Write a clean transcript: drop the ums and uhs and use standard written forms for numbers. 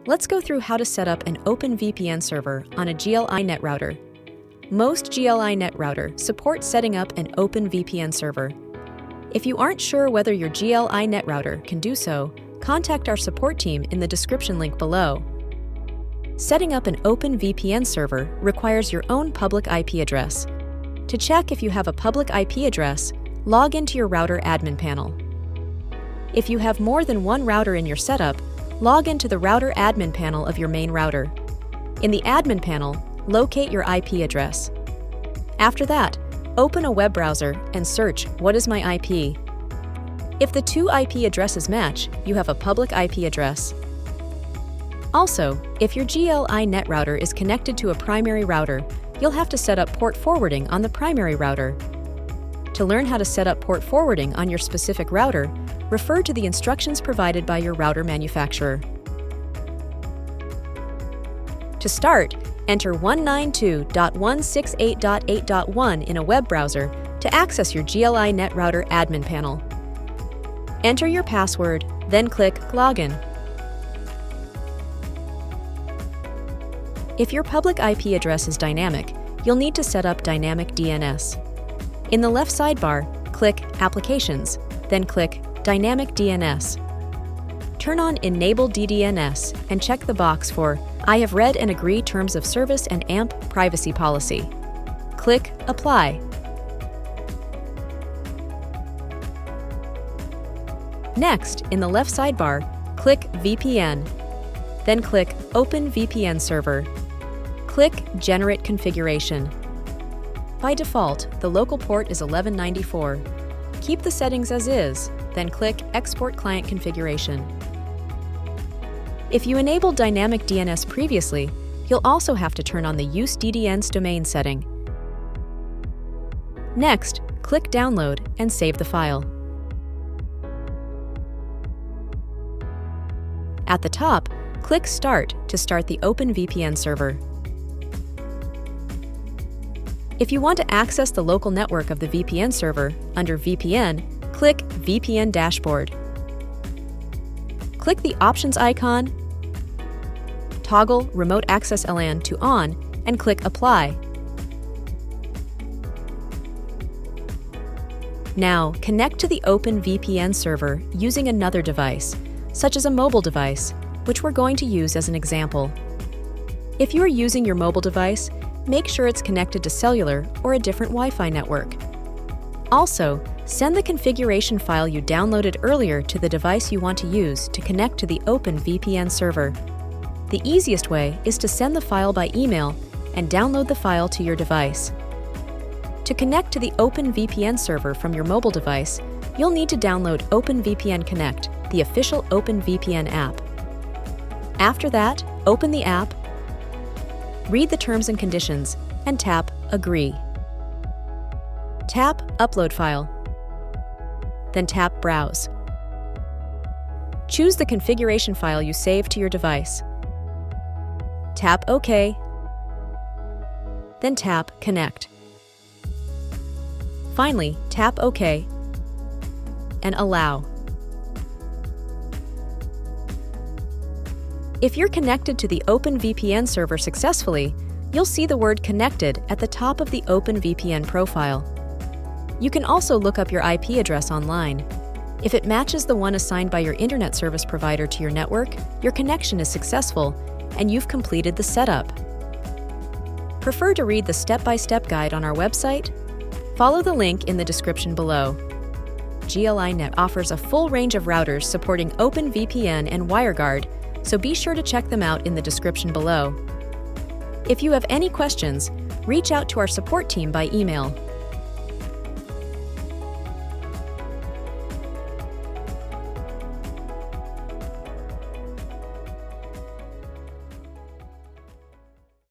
Let's go through how to set up an OpenVPN server on a GL.iNet router. Most GL.iNet routers support setting up an OpenVPN server. If you aren't sure whether your GL.iNet router can do so, contact our support team in the description link below. Setting up an OpenVPN server requires your own public IP address. To check if you have a public IP address, log into your router admin panel. If you have more than one router in your setup, log into the router admin panel of your main router. In the admin panel, locate your IP address. After that, open a web browser and search "What is my IP?" If the two IP addresses match, you have a public IP address. Also, if your GL.iNet router is connected to a primary router, you'll have to set up port forwarding on the primary router. To learn how to set up port forwarding on your specific router, refer to the instructions provided by your router manufacturer. To start, enter 192.168.8.1 in a web browser to access your GL.iNet router admin panel. Enter your password, then click Login. If your public IP address is dynamic, you'll need to set up dynamic DNS. In the left sidebar, click Applications, then click Dynamic DNS. Turn on Enable DDNS and check the box for "I have read and agree terms of service and AMP privacy policy." Click Apply. Next, in the left sidebar, click VPN. Then click Open VPN Server. Click Generate Configuration. By default, the local port is 1194. Keep the settings as is, then click Export Client Configuration. If you enabled Dynamic DNS previously, you'll also have to turn on the Use DDNS domain setting. Next, click Download and save the file. At the top, click Start to start the OpenVPN server. If you want to access the local network of the VPN server, under VPN, click VPN Dashboard. Click the Options icon, toggle Remote Access LAN to On, and click Apply. Now, connect to the OpenVPN server using another device, such as a mobile device, which we're going to use as an example. If you are using your mobile device, make sure it's connected to cellular or a different Wi-Fi network. Also, send the configuration file you downloaded earlier to the device you want to use to connect to the OpenVPN server. The easiest way is to send the file by email and download the file to your device. To connect to the OpenVPN server from your mobile device, you'll need to download OpenVPN Connect, the official OpenVPN app. After that, open the app, read the terms and conditions, and tap Agree. Tap Upload File. Then tap Browse. Choose the configuration file you saved to your device. Tap OK. Then tap Connect. Finally, tap OK and Allow. If you're connected to the OpenVPN server successfully, you'll see the word Connected at the top of the OpenVPN profile. You can also look up your IP address online. If it matches the one assigned by your internet service provider to your network, your connection is successful, and you've completed the setup. Prefer to read the step-by-step guide on our website? Follow the link in the description below. GL.iNet offers a full range of routers supporting OpenVPN and WireGuard, so be sure to check them out in the description below. If you have any questions, reach out to our support team by email.